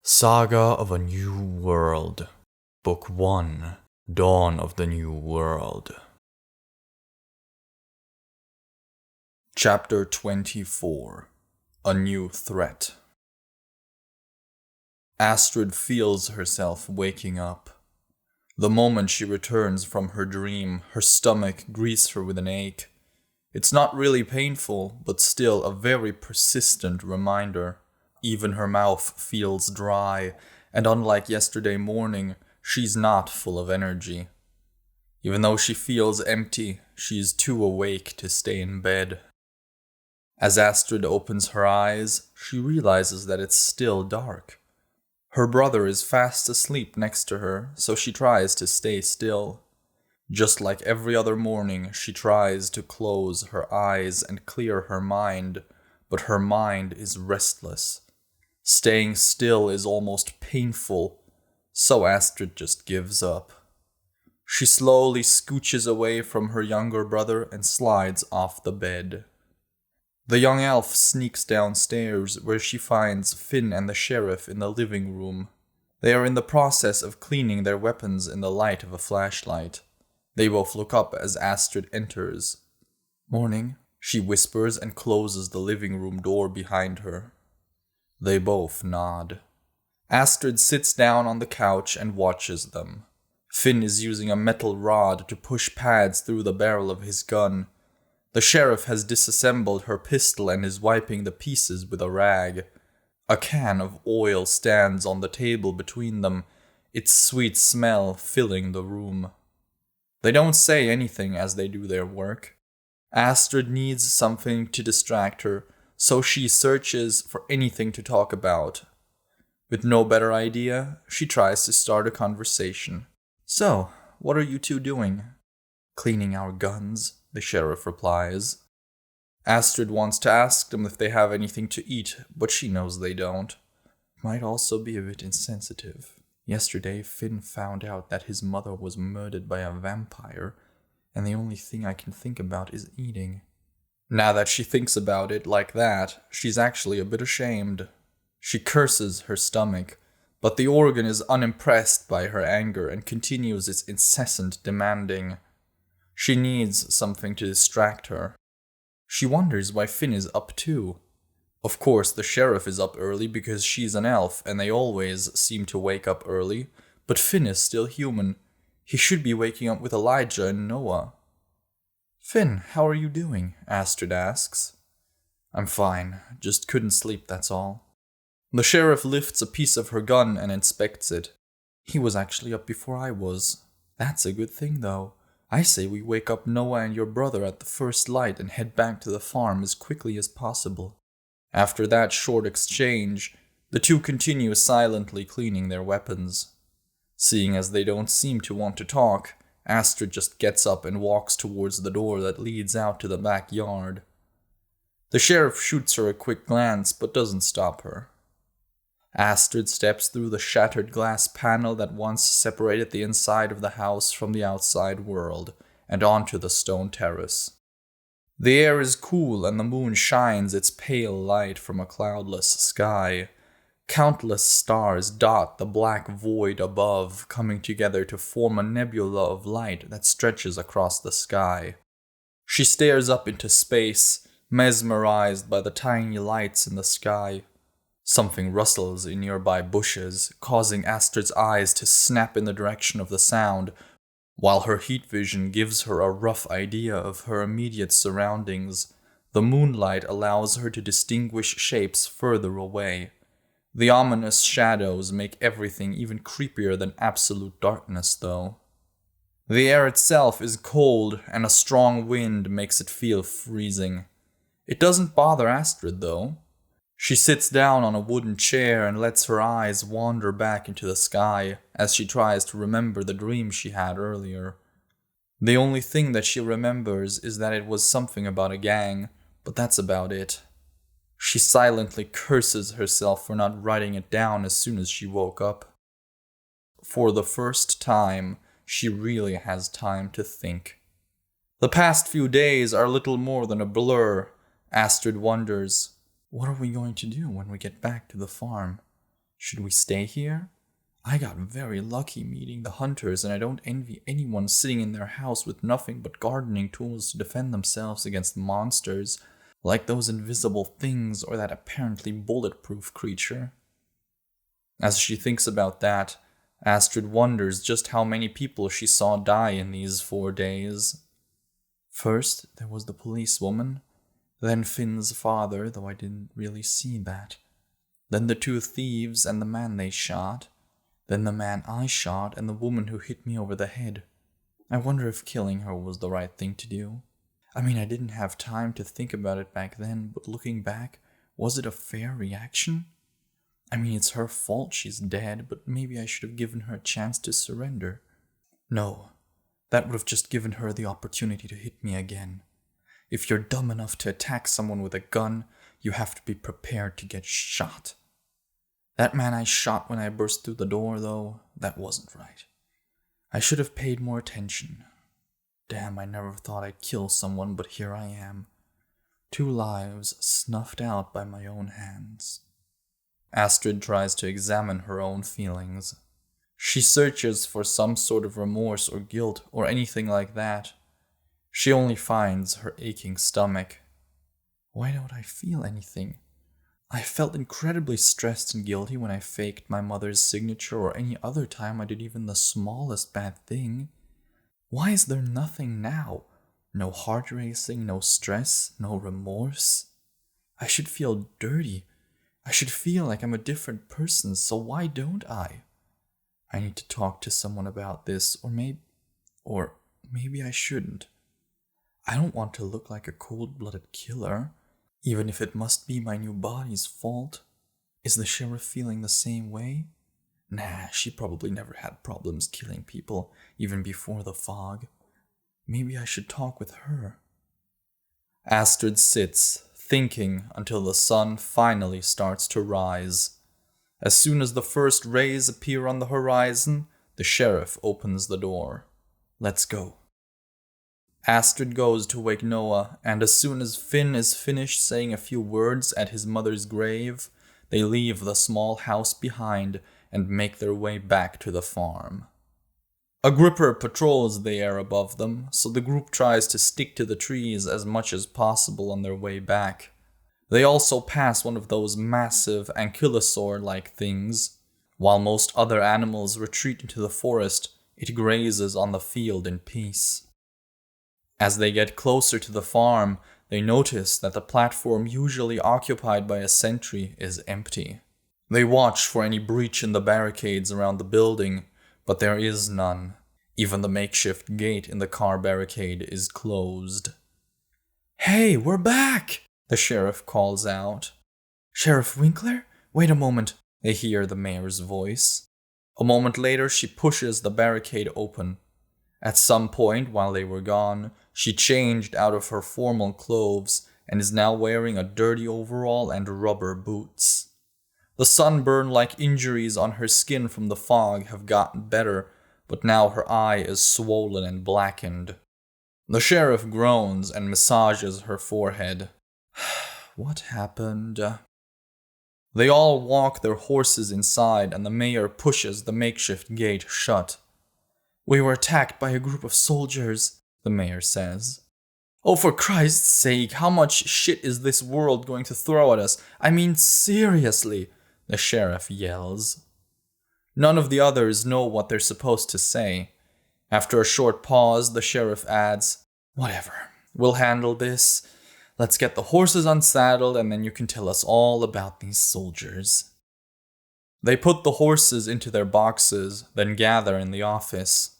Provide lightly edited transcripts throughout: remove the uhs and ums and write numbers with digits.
Saga of a New World, Book 1, Dawn of the New World. Chapter 24, A New Threat. Astrid feels herself waking up. The moment she returns from her dream, her stomach greets her with an ache. It's not really painful, but still a very persistent reminder. Even her mouth feels dry, and unlike yesterday morning, she's not full of energy. Even though she feels empty, she is too awake to stay in bed. As Astrid opens her eyes, she realizes that it's still dark. Her brother is fast asleep next to her, so she tries to stay still. Just like every other morning, she tries to close her eyes and clear her mind, but her mind is restless. Staying still is almost painful, so Astrid just gives up. She slowly scooches away from her younger brother and slides off the bed. The young elf sneaks downstairs, where she finds Finn and the sheriff in the living room. They are in the process of cleaning their weapons in the light of a flashlight. They both look up as Astrid enters. "Morning," she whispers and closes the living room door behind her. They both nod. Astrid sits down on the couch and watches them. Finn is using a metal rod to push pads through the barrel of his gun. The sheriff has disassembled her pistol and is wiping the pieces with a rag. A can of oil stands on the table between them, its sweet smell filling the room. They don't say anything as they do their work. Astrid needs something to distract her, so she searches for anything to talk about. With no better idea, she tries to start a conversation. "So, what are you two doing?" "Cleaning our guns," the sheriff replies. Astrid wants to ask them if they have anything to eat, but she knows they don't. Might also be a bit insensitive. Yesterday, Finn found out that his mother was murdered by a vampire, and the only thing I can think about is eating. Now that she thinks about it like that, she's actually a bit ashamed. She curses her stomach, but the organ is unimpressed by her anger and continues its incessant demanding. She needs something to distract her. She wonders why Finn is up too. Of course, the sheriff is up early because she's an elf and they always seem to wake up early, but Finn is still human. He should be waking up with Elijah and Noah. "Finn, how are you doing?" Astrid asks. "I'm fine, just couldn't sleep, that's all." The sheriff lifts a piece of her gun and inspects it. "He was actually up before I was. That's a good thing, though. I say we wake up Noah and your brother at the first light and head back to the farm as quickly as possible." After that short exchange, the two continue silently cleaning their weapons. Seeing as they don't seem to want to talk, Astrid just gets up and walks towards the door that leads out to the backyard. The sheriff shoots her a quick glance but doesn't stop her. Astrid steps through the shattered glass panel that once separated the inside of the house from the outside world and onto the stone terrace. The air is cool and the moon shines its pale light from a cloudless sky. Countless stars dot the black void above, coming together to form a nebula of light that stretches across the sky. She stares up into space, mesmerized by the tiny lights in the sky. Something rustles in nearby bushes, causing Astrid's eyes to snap in the direction of the sound, while her heat vision gives her a rough idea of her immediate surroundings. The moonlight allows her to distinguish shapes further away. The ominous shadows make everything even creepier than absolute darkness, though. The air itself is cold, and a strong wind makes it feel freezing. It doesn't bother Astrid, though. She sits down on a wooden chair and lets her eyes wander back into the sky as she tries to remember the dream she had earlier. The only thing that she remembers is that it was something about a gang, but that's about it. She silently curses herself for not writing it down as soon as she woke up. For the first time, she really has time to think. The past few days are little more than a blur. Astrid wonders, what are we going to do when we get back to the farm? Should we stay here? I got very lucky meeting the hunters, and I don't envy anyone sitting in their house with nothing but gardening tools to defend themselves against monsters, like those invisible things or that apparently bulletproof creature. As she thinks about that, Astrid wonders just how many people she saw die in these 4 days. First, there was the policewoman, then Finn's father, though I didn't really see that. Then the 2 thieves and the man they shot. Then the man I shot and the woman who hit me over the head. I wonder if killing her was the right thing to do. I mean, I didn't have time to think about it back then, but looking back, was it a fair reaction? I mean, it's her fault she's dead, but maybe I should have given her a chance to surrender. No, that would have just given her the opportunity to hit me again. If you're dumb enough to attack someone with a gun, you have to be prepared to get shot. That man I shot when I burst through the door, though, that wasn't right. I should have paid more attention. Damn, I never thought I'd kill someone, but here I am. 2 lives snuffed out by my own hands. Astrid tries to examine her own feelings. She searches for some sort of remorse or guilt or anything like that. She only finds her aching stomach. Why don't I feel anything? I felt incredibly stressed and guilty when I faked my mother's signature or any other time I did even the smallest bad thing. Why is there nothing now? No heart racing, no stress, no remorse? I should feel dirty. I should feel like I'm a different person, so why don't I? I need to talk to someone about this, or maybe I shouldn't. I don't want to look like a cold-blooded killer, even if it must be my new body's fault. Is the sheriff feeling the same way? Nah, she probably never had problems killing people, even before the fog. Maybe I should talk with her. Astrid sits, thinking until the sun finally starts to rise. As soon as the first rays appear on the horizon, the sheriff opens the door. Let's go. Astrid goes to wake Noah, and as soon as Finn is finished saying a few words at his mother's grave, they leave the small house behind and make their way back to the farm. A gripper patrols the air above them, so the group tries to stick to the trees as much as possible on their way back. They also pass one of those massive ankylosaur-like things. While most other animals retreat into the forest, it grazes on the field in peace. As they get closer to the farm, they notice that the platform usually occupied by a sentry is empty. They watch for any breach in the barricades around the building, but there is none. Even the makeshift gate in the car barricade is closed. "Hey, we're back!" the sheriff calls out. "Sheriff Winkler? Wait a moment," they hear the mayor's voice. A moment later, she pushes the barricade open. At some point while they were gone, she changed out of her formal clothes and is now wearing a dirty overall and rubber boots. The sunburn-like injuries on her skin from the fog have gotten better, but now her eye is swollen and blackened. The sheriff groans and massages her forehead. What happened? They all walk their horses inside and the mayor pushes the makeshift gate shut. "We were attacked by a group of soldiers," the mayor says. "Oh, for Christ's sake, how much shit is this world going to throw at us? I mean, seriously," the sheriff yells. None of the others know what they're supposed to say. After a short pause, the sheriff adds, "Whatever, we'll handle this. Let's get the horses unsaddled and then you can tell us all about these soldiers." They put the horses into their boxes, then gather in the office.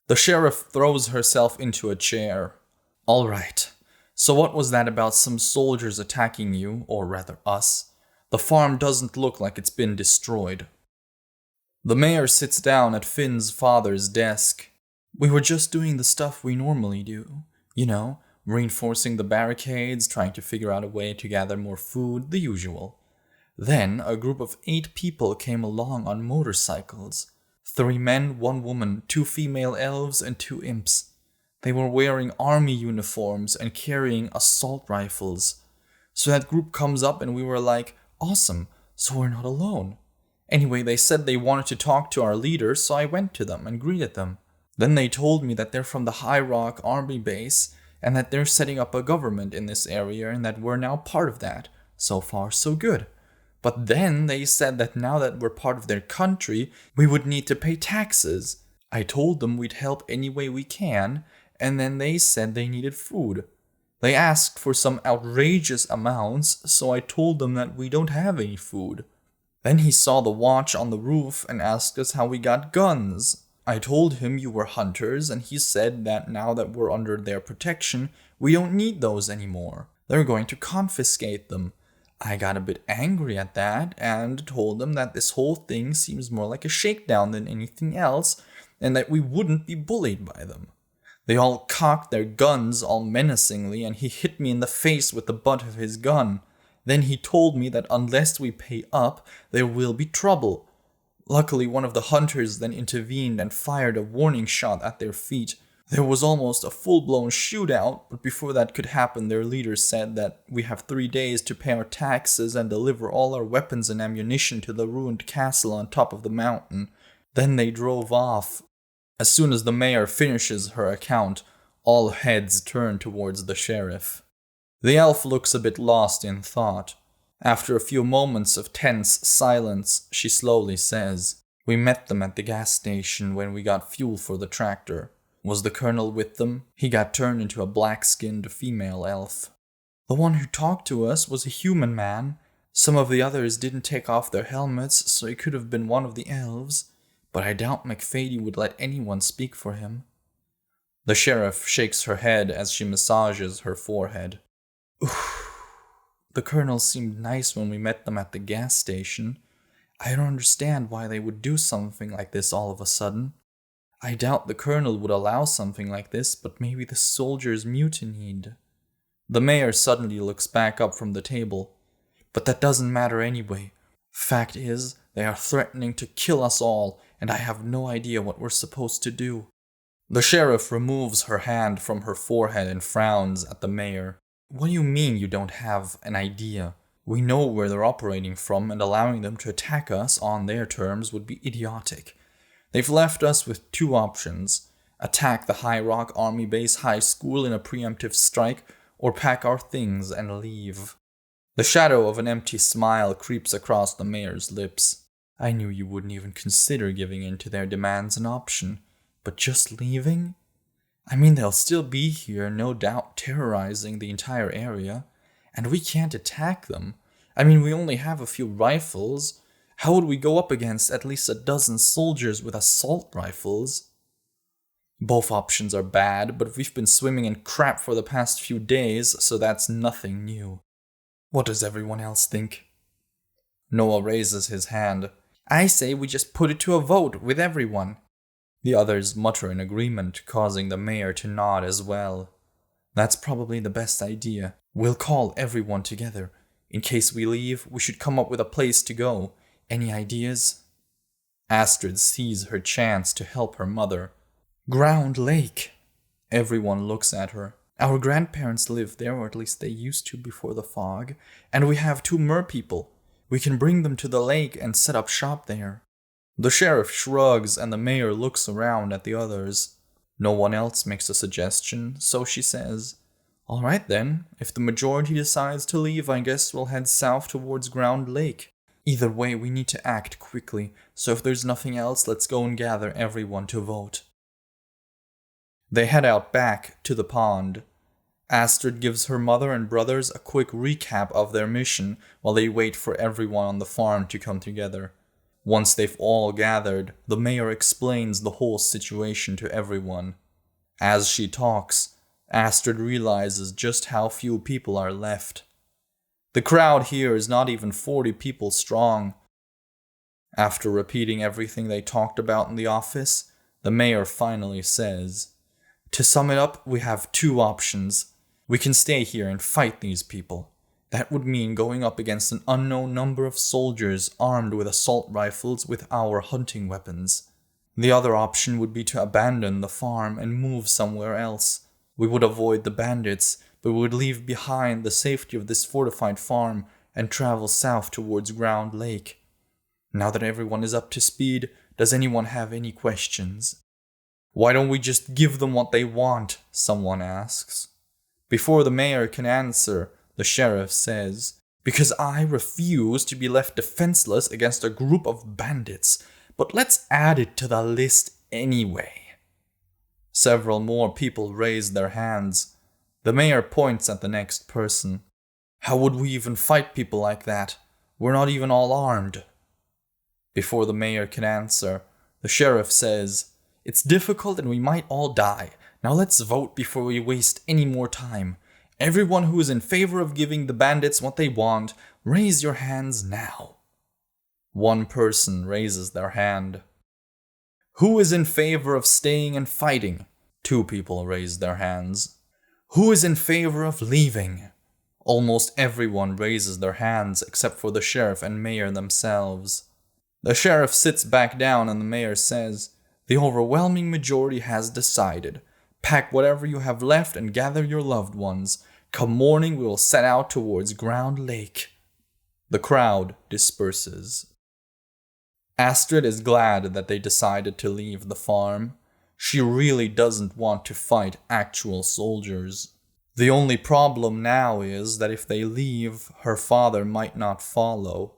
The sheriff throws herself into a chair. "All right, so what was that about some soldiers attacking you, or rather us? The farm doesn't look like it's been destroyed." The mayor sits down at Finn's father's desk. "We were just doing the stuff we normally do. You know, reinforcing the barricades, trying to figure out a way to gather more food, the usual. Then a group of 8 people came along on motorcycles. 3 men, 1 woman, 2 female elves, and 2 imps. They were wearing army uniforms and carrying assault rifles. So that group comes up and we were like, awesome, so we're not alone. Anyway, they said they wanted to talk to our leaders, so I went to them and greeted them. Then they told me that they're from the High Rock Army base and that they're setting up a government in this area and that we're now part of that. So far, so good. But then they said that now that we're part of their country, we would need to pay taxes. I told them we'd help any way we can, and then they said they needed food. They asked for some outrageous amounts, so I told them that we don't have any food. Then he saw the watch on the roof and asked us how we got guns. I told him you were hunters, and he said that now that we're under their protection, we don't need those anymore. They're going to confiscate them. I got a bit angry at that and told them that this whole thing seems more like a shakedown than anything else, and that we wouldn't be bullied by them. They all cocked their guns all menacingly, and he hit me in the face with the butt of his gun. Then he told me that unless we pay up, there will be trouble. Luckily, one of the hunters then intervened and fired a warning shot at their feet. There was almost a full-blown shootout, but before that could happen, their leader said that we have 3 days to pay our taxes and deliver all our weapons and ammunition to the ruined castle on top of the mountain. Then they drove off. As soon as the mayor finishes her account, all heads turn towards the sheriff. The elf looks a bit lost in thought. After a few moments of tense silence, she slowly says, "We met them at the gas station when we got fuel for the tractor. Was the colonel with them? He got turned into a black-skinned female elf. The one who talked to us was a human man. Some of the others didn't take off their helmets, so it could have been one of the elves. But I doubt McFady would let anyone speak for him." The sheriff shakes her head as she massages her forehead. "Oof. The colonel seemed nice when we met them at the gas station. I don't understand why they would do something like this all of a sudden. I doubt the colonel would allow something like this, but maybe the soldiers mutinied." The mayor suddenly looks back up from the table. "But that doesn't matter anyway. Fact is, they are threatening to kill us all, and I have no idea what we're supposed to do." The sheriff removes her hand from her forehead and frowns at the mayor. "What do you mean you don't have an idea? We know where they're operating from, and allowing them to attack us on their terms would be idiotic. They've left us with 2 options: attack the High Rock Army Base High School in a preemptive strike, or pack our things and leave." The shadow of an empty smile creeps across the mayor's lips. "I knew you wouldn't even consider giving in to their demands an option. But just leaving? I mean, they'll still be here, no doubt, terrorizing the entire area. And we can't attack them. I mean, we only have a few rifles. How would we go up against at least a dozen soldiers with assault rifles?" "Both options are bad, but we've been swimming in crap for the past few days, so that's nothing new. What does everyone else think?" Noah raises his hand. "I say we just put it to a vote with everyone." The others mutter in agreement, causing the mayor to nod as well. "That's probably the best idea. We'll call everyone together. In case we leave, we should come up with a place to go. Any ideas?" Astrid sees her chance to help her mother. "Ground Lake." Everyone looks at her. "Our grandparents live there, or at least they used to before the fog, and we have 2 merpeople. We can bring them to the lake and set up shop there." The sheriff shrugs and the mayor looks around at the others. No one else makes a suggestion, so she says, "All right then, if the majority decides to leave, I guess we'll head south towards Ground Lake. Either way, we need to act quickly, so if there's nothing else, let's go and gather everyone to vote." They head out back to the pond. Astrid gives her mother and brothers a quick recap of their mission while they wait for everyone on the farm to come together. Once they've all gathered, the mayor explains the whole situation to everyone. As she talks, Astrid realizes just how few people are left. The crowd here is not even 40 people strong. After repeating everything they talked about in the office, the mayor finally says, "To sum it up, we have 2 options. We can stay here and fight these people. That would mean going up against an unknown number of soldiers armed with assault rifles with our hunting weapons. The other option would be to abandon the farm and move somewhere else. We would avoid the bandits, but we would leave behind the safety of this fortified farm and travel south towards Ground Lake. Now that everyone is up to speed, does anyone have any questions? Why don't we just give them what they want? Someone asks. Before the mayor can answer, the sheriff says, because I refuse to be left defenseless against a group of bandits, but let's add it to the list anyway. Several more people raise their hands. The mayor points at the next person. How would we even fight people like that? We're not even all armed. Before the mayor can answer, the sheriff says, it's difficult and we might all die. Now let's vote before we waste any more time. Everyone who is in favor of giving the bandits what they want, raise your hands now. One person raises their hand. Who is in favor of staying and fighting? 2 people raise their hands. Who is in favor of leaving? Almost everyone raises their hands except for the sheriff and mayor themselves. The sheriff sits back down and the mayor says, the overwhelming majority has decided. Pack whatever you have left and gather your loved ones. Come morning we will set out towards Ground Lake. The crowd disperses. Astrid is glad that they decided to leave the farm. She really doesn't want to fight actual soldiers. The only problem now is that if they leave, her father might not follow.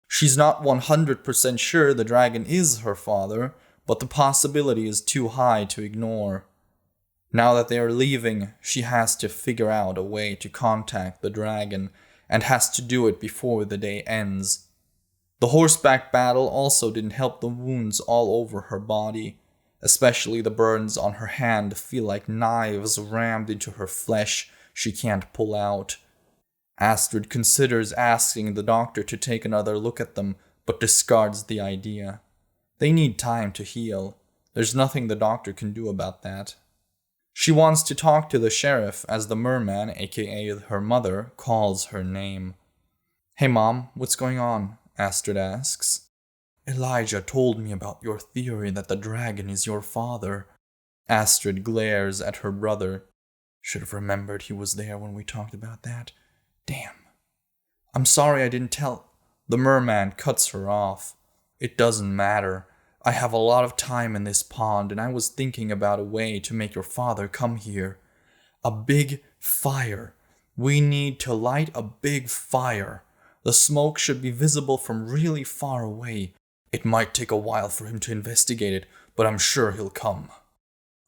She's not 100% sure the dragon is her father, but the possibility is too high to ignore. Now that they are leaving, she has to figure out a way to contact the dragon, and has to do it before the day ends. The horseback battle also didn't help the wounds all over her body. Especially the burns on her hand feel like knives rammed into her flesh she can't pull out. Astrid considers asking the doctor to take another look at them, but discards the idea. They need time to heal. There's nothing the doctor can do about that. She wants to talk to the sheriff as the merman, aka her mother, calls her name. Hey Mom, what's going on? Astrid asks. Elijah told me about your theory that the dragon is your father. Astrid glares at her brother. Should have remembered he was there when we talked about that. Damn. I'm sorry I didn't tell. The merman cuts her off. It doesn't matter. I have a lot of time in this pond and I was thinking about a way to make your father come here. A big fire. We need to light a big fire. The smoke should be visible from really far away. It might take a while for him to investigate it, but I'm sure he'll come.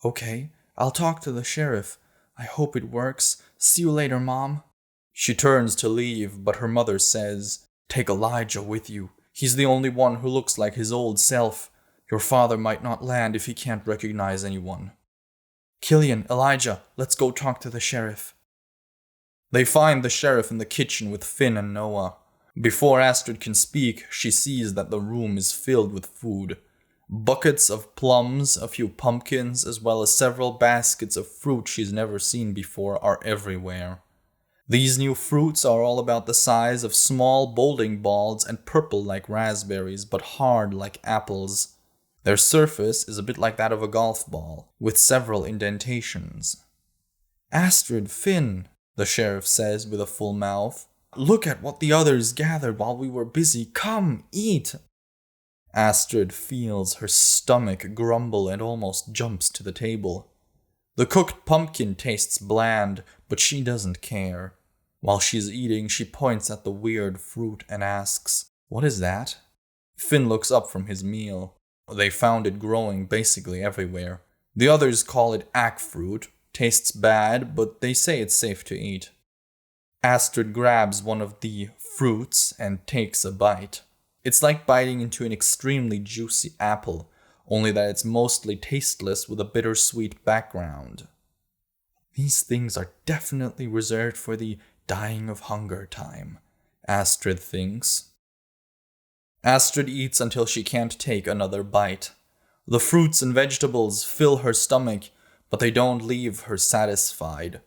Okay, I'll talk to the sheriff. I hope it works. See you later, Mom. She turns to leave, but her mother says, Take Elijah with you. He's the only one who looks like his old self. Your father might not land if he can't recognize anyone. Killian, Elijah, let's go talk to the sheriff. They find the sheriff in the kitchen with Finn and Noah. Before Astrid can speak, she sees that the room is filled with food. Buckets of plums, a few pumpkins, as well as several baskets of fruit she's never seen before are everywhere. These new fruits are all about the size of small bowling balls and purple like raspberries, but hard like apples. Their surface is a bit like that of a golf ball, with several indentations. Astrid, Finn, the sheriff says with a full mouth. Look at what the others gathered while we were busy. Come, eat. Astrid feels her stomach grumble and almost jumps to the table. The cooked pumpkin tastes bland, but she doesn't care. While she's eating, she points at the weird fruit and asks, What is that? Finn looks up from his meal. They found it growing basically everywhere. The others call it ack fruit. Tastes bad, but they say it's safe to eat. Astrid grabs one of the fruits and takes a bite. It's like biting into an extremely juicy apple, only that it's mostly tasteless with a bittersweet background. These things are definitely reserved for the dying of hunger time, Astrid thinks. Astrid eats until she can't take another bite. The fruits and vegetables fill her stomach, but they don't leave her satisfied.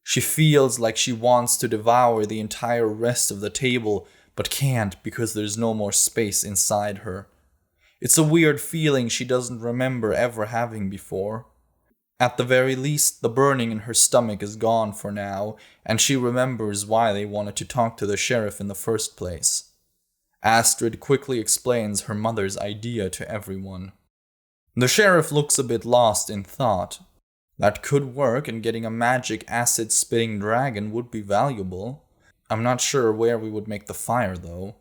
She feels like she wants to devour the entire rest of the table, but can't because there's no more space inside her. It's a weird feeling she doesn't remember ever having before. At the very least, the burning in her stomach is gone for now, and she remembers why they wanted to talk to the sheriff in the first place. Astrid quickly explains her mother's idea to everyone. The sheriff looks a bit lost in thought. That could work, and getting a magic acid-spitting dragon would be valuable. I'm not sure where we would make the fire, though.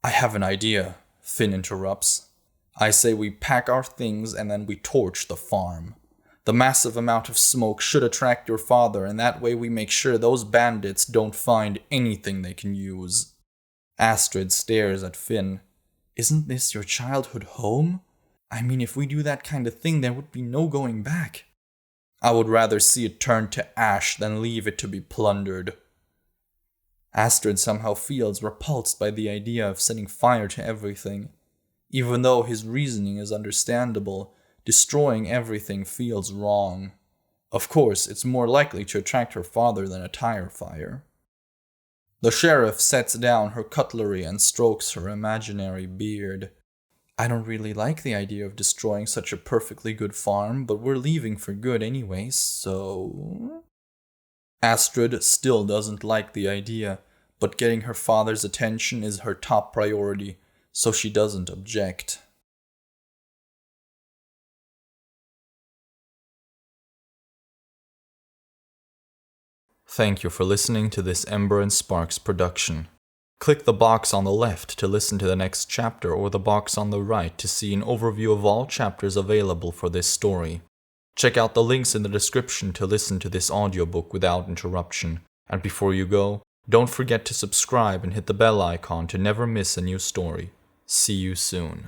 I have an idea, Finn interrupts. I say we pack our things and then we torch the farm. The massive amount of smoke should attract your father, and that way we make sure those bandits don't find anything they can use. Astrid stares at Finn. Isn't this your childhood home? I mean, if we do that kind of thing, there would be no going back. I would rather see it turn to ash than leave it to be plundered. Astrid somehow feels repulsed by the idea of setting fire to everything. Even though his reasoning is understandable, destroying everything feels wrong. Of course, it's more likely to attract her father than a tire fire. The sheriff sets down her cutlery and strokes her imaginary beard. I don't really like the idea of destroying such a perfectly good farm, but we're leaving for good anyway, so... Astrid still doesn't like the idea, but getting her father's attention is her top priority, so she doesn't object. Thank you for listening to this Ember and Sparks production. Click the box on the left to listen to the next chapter, or the box on the right to see an overview of all chapters available for this story. Check out the links in the description to listen to this audiobook without interruption. And before you go, don't forget to subscribe and hit the bell icon to never miss a new story. See you soon.